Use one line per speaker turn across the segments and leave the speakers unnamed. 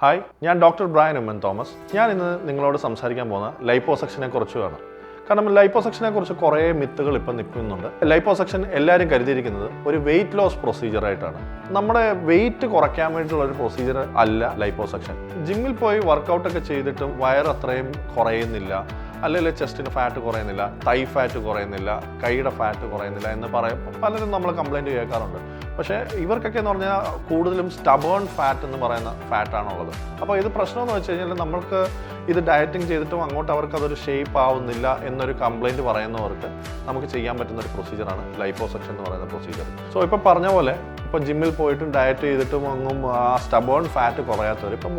Hi, ഞാൻ doctor Brian Oommen Thomas. ഞാൻ ഇന്ന് നിങ്ങളോട് സംസാരിക്കാൻ പോകുന്ന ലൈപ്പോസക്ഷനെ കുറിച്ചുമാണ്. കാരണം ലൈപ്പോസക്ഷനെ കുറിച്ച് കുറേ മിത്തുകൾ ഇപ്പം നിൽക്കുന്നുണ്ട്. ലൈപ്പോസക്ഷൻ എല്ലാവരും കരുതിയിരിക്കുന്നത് ഒരു വെയിറ്റ് ലോസ് പ്രൊസീജിയറായിട്ടാണ്. നമ്മുടെ വെയിറ്റ് കുറയ്ക്കാൻ വേണ്ടിയിട്ടുള്ള ഒരു പ്രൊസീജിയർ അല്ല ലൈപ്പോസക്ഷൻ. ജിമ്മിൽ പോയി വർക്കൗട്ടൊക്കെ ചെയ്തിട്ടും വയർ അത്രയും കുറയുന്നില്ല, അല്ലെങ്കിൽ ചെസ്റ്റിന് ഫാറ്റ് കുറയുന്നില്ല, തൈ ഫാറ്റ് കുറയുന്നില്ല, കൈയുടെ ഫാറ്റ് കുറയുന്നില്ല എന്ന് പലരും നമ്മൾ കംപ്ലൈൻറ്റ് കേൾക്കാറുണ്ട്. പക്ഷേ ഇവർക്കൊക്കെ എന്ന് പറഞ്ഞാൽ കൂടുതലും സ്റ്റബേൺ ഫാറ്റ് എന്ന് പറയുന്ന ഫാറ്റാണുള്ളത്. അപ്പോൾ ഇത് പ്രശ്നമെന്ന് വെച്ച് കഴിഞ്ഞാൽ നമ്മൾക്ക് ഇത് ഡയറ്റിങ് ചെയ്തിട്ടും അങ്ങോട്ട് അവർക്ക് അതൊരു ഷേപ്പ് ആവുന്നില്ല എന്നൊരു കംപ്ലൈൻറ്റ് പറയുന്നവർക്ക് നമുക്ക് ചെയ്യാൻ പറ്റുന്ന ഒരു പ്രൊസീജിയറാണ് ലൈപ്പോസക്ഷൻ എന്ന് പറയുന്ന പ്രൊസീജിയർ. സോ ഇപ്പോൾ പറഞ്ഞ പോലെ ഇപ്പോൾ ജിമ്മിൽ പോയിട്ടും ഡയറ്റ് ചെയ്തിട്ടും ഒന്നും ആ സ്റ്റബേൺ ഫാറ്റ് കുറയാത്തവർ ഇപ്പം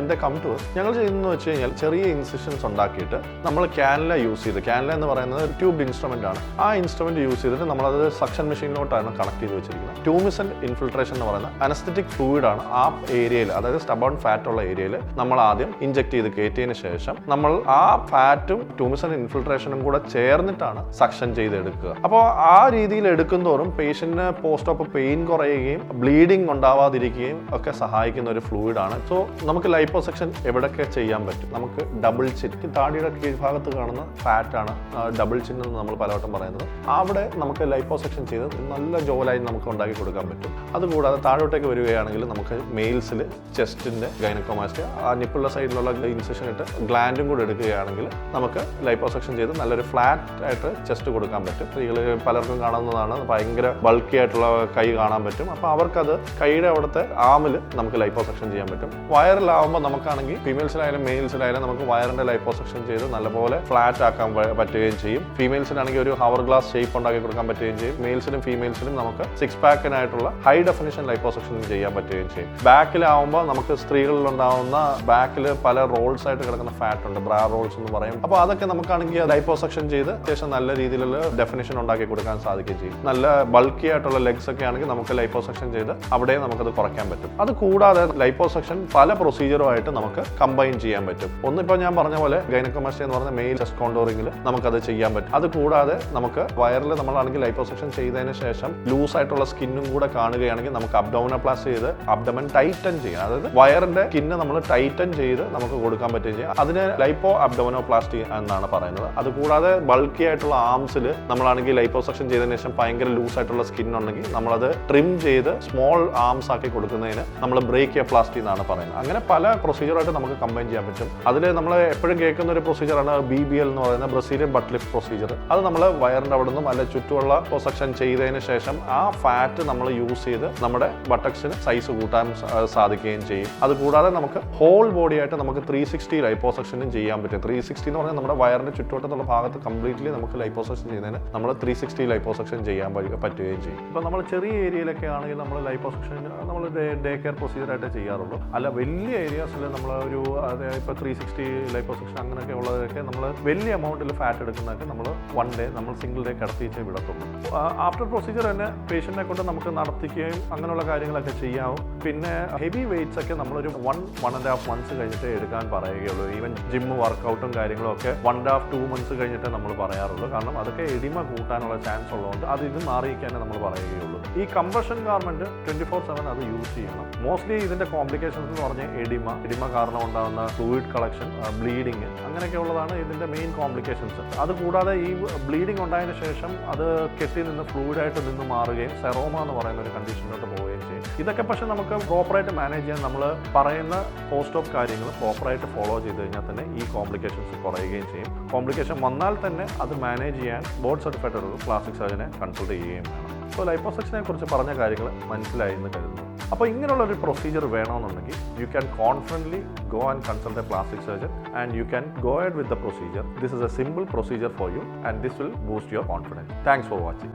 എൻ്റെ കം ടു ഞങ്ങൾ ചെയ്യുന്നതെന്ന് വെച്ച് കഴിഞ്ഞാൽ ചെറിയ ഇൻസിഷൻസ് ഉണ്ടാക്കിയിട്ട് നമ്മൾ ക്യാനല യൂസ് ചെയ്ത്, ക്യാനല എന്ന് പറയുന്നത് ഒരു ട്യൂബ് ഇൻസ്ട്രുമെൻ്റ് ആണ്. ആ ഇൻസ്ട്രുമെൻറ്റ് യൂസ് ചെയ്തിട്ട് നമ്മളത് സക്ഷൻ മെഷീനിലോട്ടാണ് കണക്ട് ചെയ്ത് വെച്ചിരിക്കുന്നത്. ട്യൂമിസെൻ്റ് ഇൻഫിൽട്രേഷൻ എന്ന് പറയുന്ന അനസ്തറ്റിക് ഫ്ലൂയിഡ് ആണ് ആ ഏരിയയിൽ, അതായത് സ്റ്റബേൺ ഫാറ്റ് ഉള്ള ഏരിയയിൽ നമ്മൾ ആദ്യം ഇഞ്ചെക്ട് ചെയ്ത് കയറ്റിയതിന് ശേഷം നമ്മൾ ആ ഫാറ്റും ട്യൂമിസെൻ്റ് ഇൻഫിൽട്രേഷനും കൂടെ ചേർന്നിട്ടാണ് സക്ഷൻ ചെയ്തെടുക്കുക. അപ്പോൾ ആ രീതിയിൽ എടുക്കുന്തോറും പേഷ്യന്റിന് പോസ്റ്റ് ഓപ്പ് പെയിൻ കുറയുകയും ബ്ലീഡിങ് ഉണ്ടാവാതിരിക്കുകയും ഒക്കെ സഹായിക്കുന്ന ഒരു ഫ്ലൂയിഡാണ്. സോ നമുക്ക് ലൈപ്പോസക്ഷൻ എവിടെയൊക്കെ ചെയ്യാൻ പറ്റും? നമുക്ക് ഡബിൾ ചിൻ, താടിയുടെ കീഴ്ഭാഗത്ത് കാണുന്ന ഫാറ്റാണ് ഡബിൾ ചിൻ എന്ന് നമ്മൾ പലവട്ടം പറയുന്നത്. അവിടെ നമുക്ക് ലൈപ്പോസക്ഷൻ ചെയ്ത് നല്ല ജോലായി നമുക്ക് ഉണ്ടാക്കി കൊടുക്കാൻ പറ്റും. അതുകൂടാതെ താഴോട്ടേക്ക് വരികയാണെങ്കിൽ നമുക്ക് മെയിൽസിൽ ചെസ്റ്റിൻ്റെ ഗൈനക്കോമാസ്റ്റിയ, ആ നിപ്പിളുടെ സൈഡിലുള്ള ഇൻസിഷൻ ഇട്ട് ഗ്ലാൻഡും കൂടെ എടുക്കുകയാണെങ്കിൽ നമുക്ക് ലൈപ്പോസക്ഷൻ ചെയ്ത് നല്ലൊരു ഫ്ലാറ്റ് ആയിട്ട് ചെസ്റ്റ് കൊടുക്കാൻ പറ്റും. സ്ത്രീകൾ പലർക്കും കാണുന്നതാണ്, ഭയങ്കര ബൾക്കി ആയിട്ടുള്ള കൈ കാണാൻ പറ്റും. അപ്പോൾ അവർക്കത് കൈയുടെ അവിടുത്തെ ആമിൽ നമുക്ക് ലൈപ്പോസക്ഷൻ ചെയ്യാൻ പറ്റും. വയറിലാവുമ്പോൾ നമുക്കാണെങ്കിൽ ഫീമെയിൽസിലായാലും മെയിൽസിലായാലും നമുക്ക് വയറിൻ്റെ ലൈപ്പോസക്ഷൻ ചെയ്ത് നല്ലപോലെ ഫ്ലാറ്റ് ആക്കാൻ പറ്റുകയും ചെയ്യും. ഫീമെയിൽസിനാണെങ്കിൽ ഒരു ഹവർ ഗ്ലാസ് ഷേപ്പ് ഉണ്ടാക്കി കൊടുക്കാൻ പറ്റുകയും ചെയ്യും. മെയിൽസിനും ഫീമെയിൽസിനും നമുക്ക് സിക്സ് പാക്കിനായിട്ടുള്ള ഹൈ ഡെഫിനിഷൻ ലൈപ്പോസക്ഷൻ ചെയ്യാൻ പറ്റുകയും ചെയ്യും. ബാക്കിലാവുമ്പോൾ നമുക്ക് സ്ത്രീകളിലുണ്ടാവുന്ന ബാക്കിൽ പല റോൾസ് ആയിട്ട് കിടക്കുന്ന ഫാറ്റ് ഉണ്ട്, ബ്രാ റോൾസ് എന്ന് പറയും. അപ്പോൾ അതൊക്കെ നമുക്കാണെങ്കിൽ ലൈപ്പോസക്ഷൻ ചെയ്ത് അത്യാവശ്യം നല്ല രീതിയിലുള്ള ഡെഫിനിഷൻ ഉണ്ടാക്കി കൊടുക്കാൻ സാധിക്കുകയും ചെയ്യും. നല്ല ബൾക്കി ആയിട്ടുള്ള ലെഗ്സ് ഒക്കെ ആണെങ്കിൽ നമുക്ക് ലൈപ്പോസക്ഷൻ ചെയ്ത് അവിടെ നമുക്കത് കുറയ്ക്കാൻ പറ്റും. അത് കൂടാതെ ലൈപ്പോസക്ഷൻ പല പ്രൊസീജിയറുമായിട്ട് നമുക്ക് കമ്പൈൻ ചെയ്യാൻ പറ്റും. ഒന്നിപ്പോൾ ഞാൻ പറഞ്ഞ പോലെ ഗൈനക്കോമാസ്റ്റിയ എന്ന് പറഞ്ഞ മെയിൽ ചെസ്റ്റ് കോണ്ടോറിംഗിൽ നമുക്കത് ചെയ്യാൻ പറ്റും. അത് കൂടാതെ നമുക്ക് വയറിൽ നമ്മളാണെങ്കിൽ ലൈപ്പോസക്ഷൻ ചെയ്തതിന് ശേഷം ലൂസ് ആയിട്ടുള്ള സ്കിന്നും കൂടെ കാണുകയാണെങ്കിൽ നമുക്ക് അബ്ഡോമിനോപ്ലാസ്റ്റി ചെയ്ത് അബ്ഡമൻ ടൈറ്റൻ ചെയ്യാം. അതായത് വയറിന്റെ സ്കിന്ന് നമ്മൾ ടൈറ്റൻ ചെയ്ത് നമുക്ക് കൊടുക്കാൻ പറ്റുകയും ചെയ്യാം. അതിന് ലൈപ്പോ അബ്ഡോമിനോപ്ലാസ്റ്റി എന്നാണ് പറയുന്നത്. അതുകൂടാതെ ബൾക്കി ആയിട്ടുള്ള ആംസിൽ നമ്മളാണെങ്കിൽ ലൈപ്പോസക്ഷൻ ചെയ്തതിന് ശേഷം ഭയങ്കര ലൂസ് ആയിട്ടുള്ള സ്കിൻ ഉണ്ടെങ്കിൽ നമ്മളത് ട്രിം ചെയ്ത് സ്മോൾ ആംസ് ആക്കി കൊടുക്കുന്നതിന് നമ്മൾ ബ്രേക്കിയോപ്ലാസ്റ്റി എന്നാണ് പറയുന്നത്. അങ്ങനെ പല പ്രൊസീജിയറായിട്ട് നമുക്ക് കമ്പൈൻ ചെയ്യാൻ പറ്റും. അതിൽ നമ്മൾ എപ്പോഴും കേൾക്കുന്ന ഒരു പ്രൊസീജിയറാണ് BBL എന്ന് പറയുന്ന ബ്രസീലിയൻ ബട്ട് ലിഫ്റ്റ് പ്രൊസീജിയർ. അത് നമ്മൾ വയറിൻ്റെ അവിടെ നിന്നും അല്ല ചുറ്റുമുള്ള പൊസക്ഷൻ ചെയ്തതിന് ശേഷം ആ ഫാറ്റ് നമ്മൾ യൂസ് ചെയ്ത് നമ്മുടെ ബട്ടക്സിന് സൈസ് കൂട്ടാൻ സാധിക്കുകയും ചെയ്യും. അതുകൂടാതെ നമുക്ക് ഹോൾ ബോഡി ആയിട്ട് നമുക്ക് 360 ലൈപ്പോസക്ഷനും ചെയ്യാൻ പറ്റും. 360 എന്ന് പറഞ്ഞാൽ നമ്മുടെ വയറിൻ്റെ ചുറ്റുവട്ടത്തുള്ള ഭാഗത്ത് കംപ്ലീറ്റ്ലി നമുക്ക് ലൈപ്പോസക്ഷൻ ചെയ്യുന്നതിന് നമ്മൾ 360 ലൈപ്പോസക്ഷൻ ചെയ്യാൻ പറ്റുകയും ചെയ്യും. ഇപ്പോൾ നമ്മൾ ചെറിയ ഏരിയയിലൊക്കെ ആണെങ്കിൽ നമ്മൾ ലൈപ്പോസക്ഷൻ നമ്മൾ ഡേ കെയർ പ്രൊസീജിയറായിട്ട് ചെയ്യാറുള്ളൂ. അല്ല വലിയ ഏരിയാസിൽ നമ്മൾ ഒരു ഇപ്പോൾ 360 ലൈപ്പോസക്ഷൻ അങ്ങനെയൊക്കെ ഉള്ളതൊക്കെ നമ്മൾ വലിയ എമൗണ്ടിൽ ഫാറ്റ് എടുക്കുന്നതൊക്കെ നമ്മൾ 1 ഡേ നമ്മൾ സിംഗിൾ ഡേ കിടത്തിയിട്ടേ വിടത്തുള്ളൂ. ആഫ്റ്റർ പ്രൊസീജിയർ തന്നെ പേഷ്യൻറ്റിനെ കൊണ്ട് നമുക്ക് നടത്തിക്കുകയും അങ്ങനെയുള്ള കാര്യങ്ങളൊക്കെ ചെയ്യാവും. പിന്നെ ഹെവി വെയ്റ്റ്സ് ഒക്കെ നമ്മളൊരു 1.5 മന്ത്സ് കഴിഞ്ഞിട്ടേ എടുക്കാൻ പറയുകയുള്ളൂ. ഈവൻ ജിമ്മ് വർക്കൗട്ടും കാര്യങ്ങളും ഒക്കെ 1.5-2 മന്ത്സ് കഴിഞ്ഞിട്ടേ നമ്മൾ പറയാറുള്ളൂ. കാരണം അതൊക്കെ എഡിമ കൂട്ടാനുള്ള ചാൻസ് ഉള്ളതുകൊണ്ട് അത് ഇത് മാറിയിരിക്കാനേ നമ്മൾ പറയുകയുള്ളൂ. ഈ കംപ്രഷൻ ഗാർമെന്റ് 24/7 അത് യൂസ് ചെയ്യണം. മോസ്റ്റ്ലി ഇതിന്റെ കോംപ്ലിക്കേഷൻസ് എന്ന് പറഞ്ഞാൽ എഡിമ കാരണം ഉണ്ടാകുന്ന ഫ്ലൂയിഡ് കളക്ഷൻ, ബ്ലീഡിങ്, അങ്ങനെയൊക്കെ ഉള്ളതാണ് ഇതിന്റെ മെയിൻ കോംപ്ലിക്കേഷൻസ്. അതുകൂടാതെ ഈ ബ്ലീഡിങ് ഉണ്ടായതിനു ശേഷം അത് കെട്ടി നിന്ന് ഫ്ലൂയിഡായിട്ട് നിന്ന് മാറുകയും സെറോമ എന്ന് പറയുന്ന ഒരു കണ്ടീഷനിലോട്ട് പോവുകയും ചെയ്യും. ഇതൊക്കെ പക്ഷേ നമുക്ക് പ്രോപ്പറായിട്ട് മാനേജ് ചെയ്യാൻ നമ്മൾ പറയുന്ന പോസ്റ്റ് ഓപ്പ് കാര്യങ്ങൾ പ്രോപ്പറായിട്ട് ഫോളോ ചെയ്ത് കഴിഞ്ഞാൽ തന്നെ ഈ കോംപ്ലിക്കേഷൻസ് കുറയുകയും ചെയ്യും. കോംപ്ലിക്കേഷൻ വന്നാൽ തന്നെ അത് മാനേജ് ചെയ്യാൻ ബോർഡ് സർട്ടിഫൈഡ് ഒരു പ്ലാസ്റ്റിക് സർജനെ കൺസൾട്ട് ചെയ്യുകയും വേണം. സോ ലൈപ്പോസക്ഷനെ കുറിച്ച് പറഞ്ഞ കാര്യങ്ങൾ മനസ്സിലായി എന്ന് കരുതുന്നു. അപ്പോൾ ഇങ്ങനെയുള്ള ഒരു പ്രൊസീജിയർ വേണമെന്നുണ്ടെങ്കിൽ you can confidently go and consult a plastic surgeon and you can go ahead with the procedure. This is a simple procedure for you and this will boost your confidence. Thanks for watching.